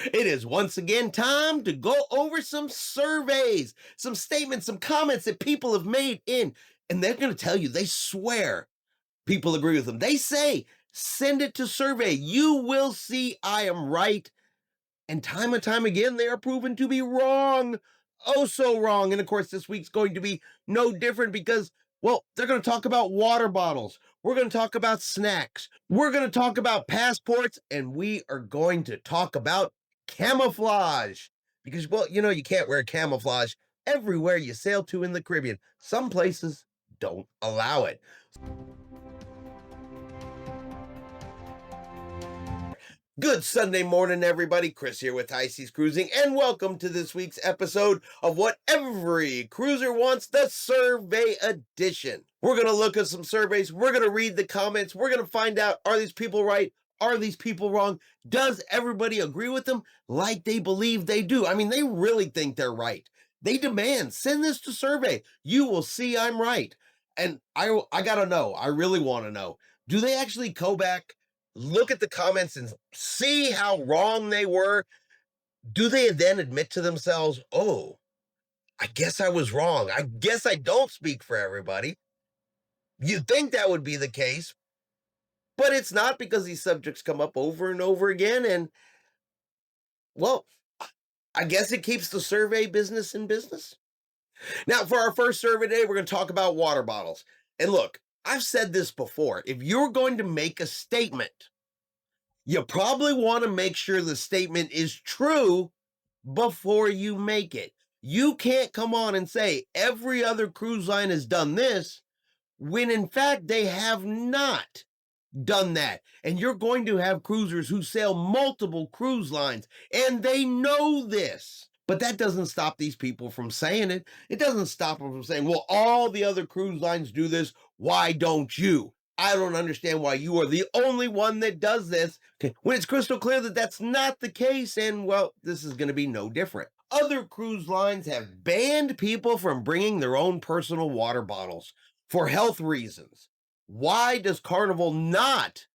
It is once again time to go over some surveys, some statements, some comments that people have made in, and they're going to tell you, they swear people agree with them. They say, send it to survey. You will see I am right. And time again, they are proven to be wrong. Oh, so wrong. And of course, this week's going to be no different because, well, they're going to talk about water bottles. We're going to talk about snacks. We're going to talk about passports. And we are going to talk about camouflage. Because, well, you can't wear camouflage everywhere you sail to in the Caribbean. Some places don't allow it. Good Sunday morning, everybody. Chris here with High Seas Cruising, and welcome to this week's episode of What Every Cruiser Wants, the Survey Edition. We're going to look at some surveys. We're going to read the comments. We're going to find out, are these people right? Are these people wrong? Does everybody agree with them like they believe they do? I mean, they really think they're right. They demand, send this to survey. You will see I'm right. And I got to know, I really want to know, do they actually go back, look at the comments and see how wrong they were? Do they then admit to themselves, oh, I guess I was wrong. I guess I don't speak for everybody. You'd think that would be the case, but it's not, because these subjects come up over and over again. And, well, I guess it keeps the survey business in business. Now, for our first survey today, we're going to talk about water bottles. And look, I've said this before. If you're going to make a statement, you probably want to make sure the statement is true before you make it. You can't come on and say every other cruise line has done this when in fact they have not done that. And you're going to have cruisers who sail multiple cruise lines, and they know this. But that doesn't stop these people from saying it. It doesn't stop them from saying, well, all the other cruise lines do this. Why don't you? I don't understand why you are the only one that does this. Okay, when it's crystal clear that that's not the case, and, well, this is going to be no different. Other cruise lines have banned people from bringing their own personal water bottles for health reasons. Why does Carnival not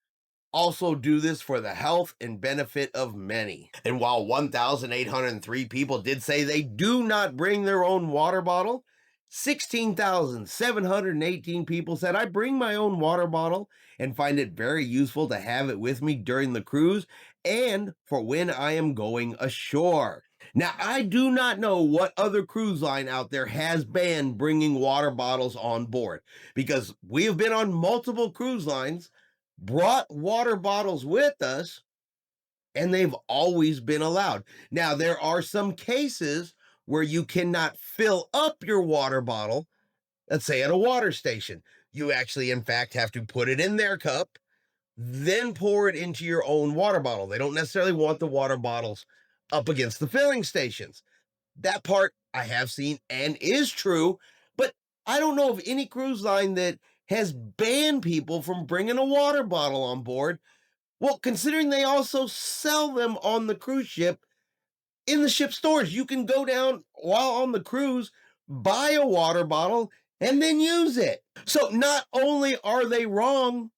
also do this for the health and benefit of many? And while 1,803 people did say they do not bring their own water bottle, 16,718 people said, I bring my own water bottle and find it very useful to have it with me during the cruise and for when I am going ashore. Now, I do not know what other cruise line out there has banned bringing water bottles on board, because we have been on multiple cruise lines, brought water bottles with us, and they've always been allowed. Now, there are some cases where you cannot fill up your water bottle, let's say at a water station. You actually, in fact, have to put it in their cup, then pour it into your own water bottle. They don't necessarily want the water bottles up against the filling stations. That part I have seen and is true, but I don't know of any cruise line that has banned people from bringing a water bottle on board. Well, considering they also sell them on the cruise ship, in the ship stores, you can go down while on the cruise, buy a water bottle, and then use it. So not only are they wrong,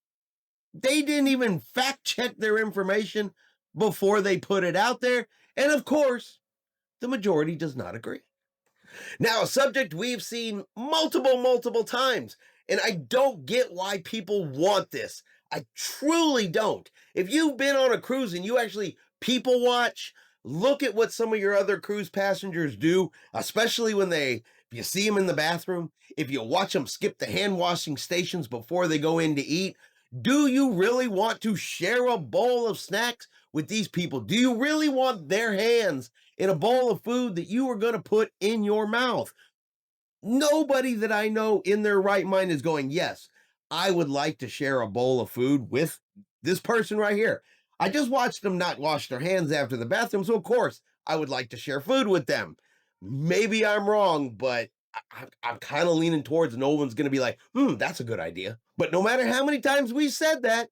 they didn't even fact check their information before they put it out there. And of course, the majority does not agree. Now, a subject we've seen multiple times, and I don't get why people want this. I truly don't. If you've been on a cruise and you actually people watch, look at what some of your other cruise passengers do, especially if you see them in the bathroom, if you watch them skip the hand washing stations before they go in to eat. Do you really want to share a bowl of snacks with these people? Do you really want their hands in a bowl of food that you are going to put in your mouth? Nobody that I know in their right mind is going, yes, I would like to share a bowl of food with this person right here. I just watched them not wash their hands after the bathroom, so of course I would like to share food with them. Maybe I'm wrong, but I'm kind of leaning towards no one's going to be like, that's a good idea. But no matter how many times we said that,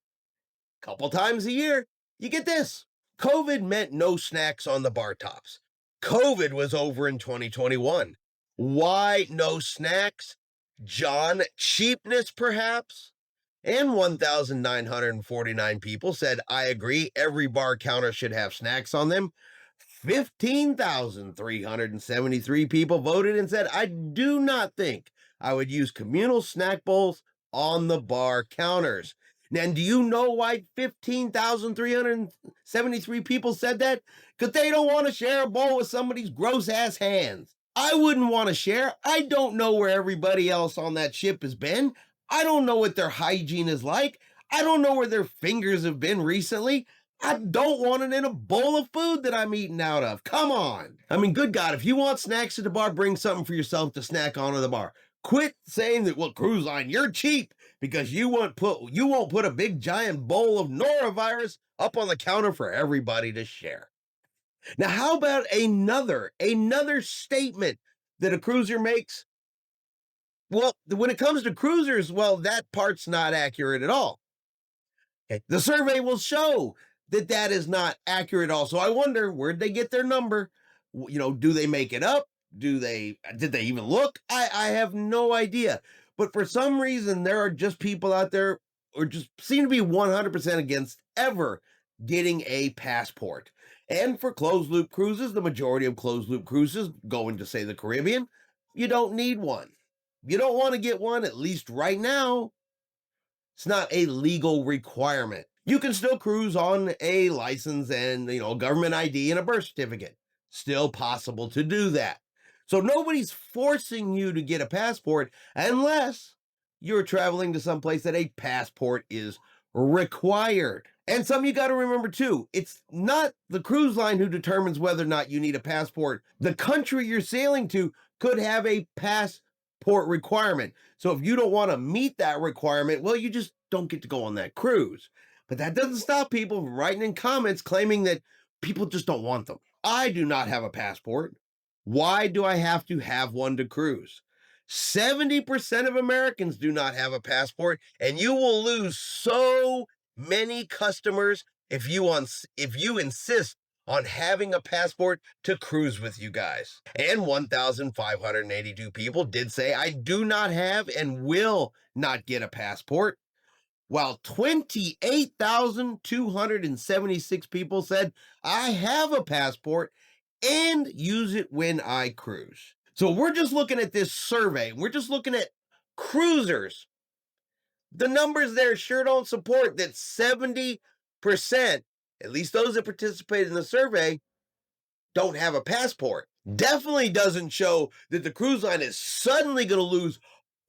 a couple times a year, you get this. COVID meant no snacks on the bar tops. COVID was over in 2021. Why no snacks? John, cheapness perhaps? And 1,949 people said, I agree, every bar counter should have snacks on them. 15,373 people voted and said, I do not think I would use communal snack bowls on the bar counters. And do you know why 15,373 people said that? Because they don't want to share a bowl with somebody's gross ass hands. I wouldn't want to share. I don't know where everybody else on that ship has been. I don't know what their hygiene is like. I don't know where their fingers have been recently. I don't want it in a bowl of food that I'm eating out of. Come on. I mean, good God, if you want snacks at the bar, bring something for yourself to snack on at the bar. Quit saying that, well, cruise line, you're cheap because you won't put a big giant bowl of norovirus up on the counter for everybody to share. Now, how about another statement that a cruiser makes? Well, when it comes to cruisers, well, that part's not accurate at all. Okay. The survey will show that that is not accurate also. I wonder, where'd they get their number? Do they make it up? Did they even look? I have no idea. But for some reason, there are just people out there or just seem to be 100% against ever getting a passport. And for closed loop cruises, the majority of closed loop cruises going to, say, the Caribbean, you don't need one. You don't want to get one, at least right now. It's not a legal requirement. You can still cruise on a license and, a government ID and a birth certificate. Still possible to do that. So nobody's forcing you to get a passport unless you're traveling to some place that a passport is required. And something you got to remember too, it's not the cruise line who determines whether or not you need a passport. The country you're sailing to could have a passport requirement. So if you don't want to meet that requirement, well, you just don't get to go on that cruise. But that doesn't stop people from writing in comments claiming that people just don't want them. I do not have a passport. Why do I have to have one to cruise? 70% of Americans do not have a passport, and you will lose so many customers if you insist on having a passport to cruise with you guys. And 1,582 people did say, I do not have and will not get a passport, while 28,276 people said, I have a passport and use it when I cruise. So we're just looking at this survey. We're just looking at cruisers. The numbers there sure don't support that 70%, at least those that participated in the survey, don't have a passport. Definitely doesn't show that the cruise line is suddenly going to lose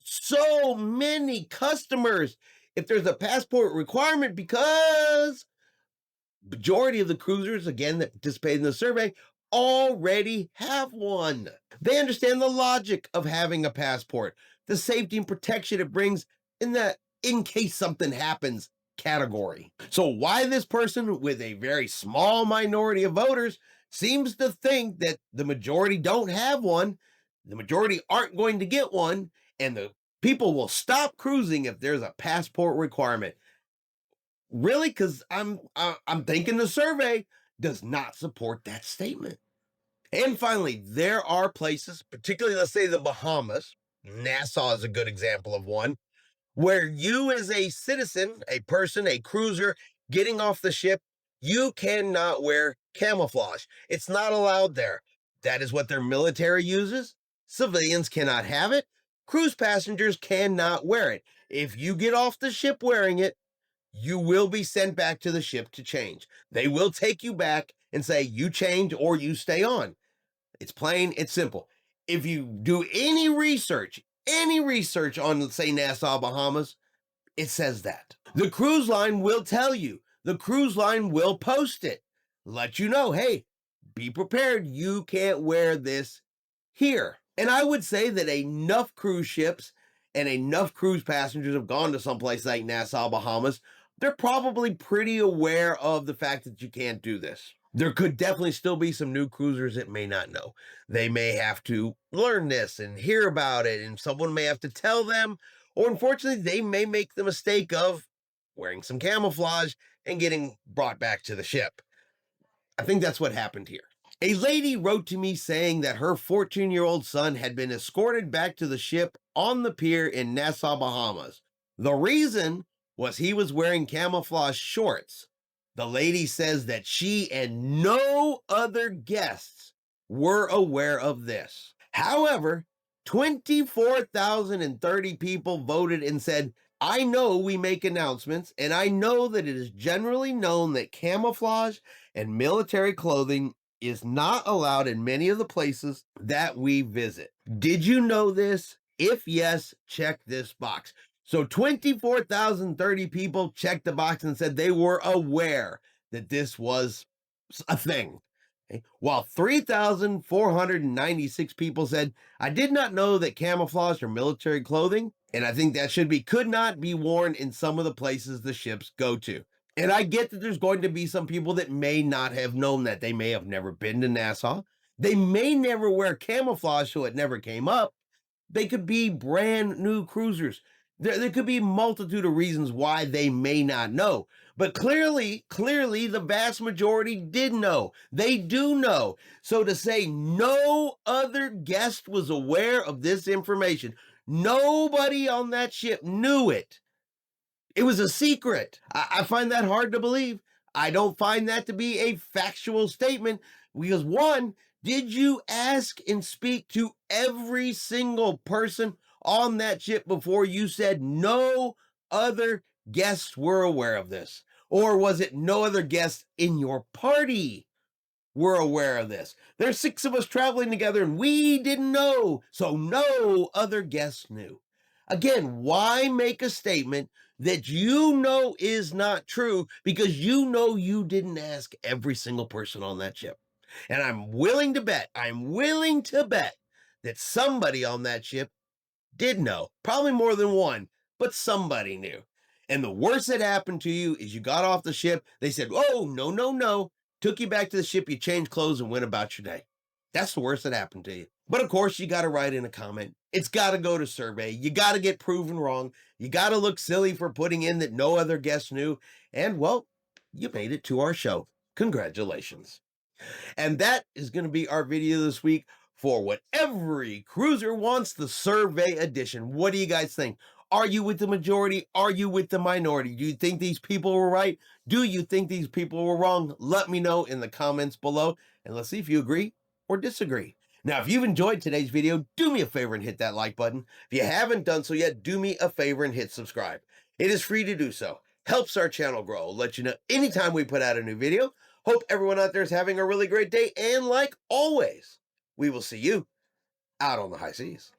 so many customers if there's a passport requirement, because majority of the cruisers, again, that participated in the survey already have one. They understand the logic of having a passport, the safety and protection it brings in the in case something happens category. So why this person with a very small minority of voters seems to think that the majority don't have one, the majority aren't going to get one, and the people will stop cruising if there's a passport requirement. Really? Because I'm thinking the survey does not support that statement. And finally, there are places, particularly, let's say, the Bahamas. Nassau is a good example of one, where you as a citizen, a person, a cruiser getting off the ship, you cannot wear camouflage. It's not allowed there. That is what their military uses. Civilians cannot have it. Cruise passengers cannot wear it. If you get off the ship wearing it, you will be sent back to the ship to change. They will take you back and say, you change or you stay on. It's plain, it's simple. If you do any research on, let's say, Nassau, Bahamas, it says that. The cruise line will tell you. The cruise line will post it. Let you know, hey, be prepared. You can't wear this here. And I would say that enough cruise ships and enough cruise passengers have gone to someplace like Nassau, Bahamas. They're probably pretty aware of the fact that you can't do this. There could definitely still be some new cruisers that may not know. They may have to learn this and hear about it, and someone may have to tell them, or unfortunately, they may make the mistake of wearing some camouflage and getting brought back to the ship. I think that's what happened here. A lady wrote to me saying that her 14-year-old son had been escorted back to the ship on the pier in Nassau, Bahamas. The reason was he was wearing camouflage shorts. The lady says that she and no other guests were aware of this. However, 24,030 people voted and said, I know we make announcements, and I know that it is generally known that camouflage and military clothing is not allowed in many of the places that we visit. Did you know this? If yes, check this box. So 24,030 people checked the box and said they were aware that this was a thing. Okay. While 3,496 people said, I did not know that camouflage or military clothing, and I think that should be, could not be worn in some of the places the ships go to. And I get that there's going to be some people that may not have known that. They may have never been to Nassau. They may never wear camouflage, so it never came up. They could be brand new cruisers. There could be a multitude of reasons why they may not know. But clearly, the vast majority did know. They do know. So to say no other guest was aware of this information, nobody on that ship knew it. It was a secret. I find that hard to believe. I don't find that to be a factual statement because, one, did you ask and speak to every single person on that ship before you said no other guests were aware of this? Or was it no other guests in your party were aware of this? There's 6 of us traveling together and we didn't know, so no other guests knew. Again, why make a statement that you know is not true because you know you didn't ask every single person on that ship? And I'm willing to bet that somebody on that ship did know, probably more than one, but somebody knew. And the worst that happened to you is you got off the ship. They said, oh, no, no, no. Took you back to the ship. You changed clothes and went about your day. That's the worst that happened to you. But of course, you got to write in a comment. It's got to go to survey. You got to get proven wrong. You got to look silly for putting in that no other guest knew. And well, you made it to our show. Congratulations. And that is going to be our video this week for What Every Cruiser Wants, the survey edition. What do you guys think? Are you with the majority? Are you with the minority? Do you think these people were right? Do you think these people were wrong? Let me know in the comments below, and let's see if you agree or disagree. Now, if you've enjoyed today's video, do me a favor and hit that like button. If you haven't done so yet, do me a favor and hit subscribe. It is free to do so. Helps our channel grow. I'll let you know anytime we put out a new video. Hope everyone out there is having a really great day, and like always, we will see you out on the high seas.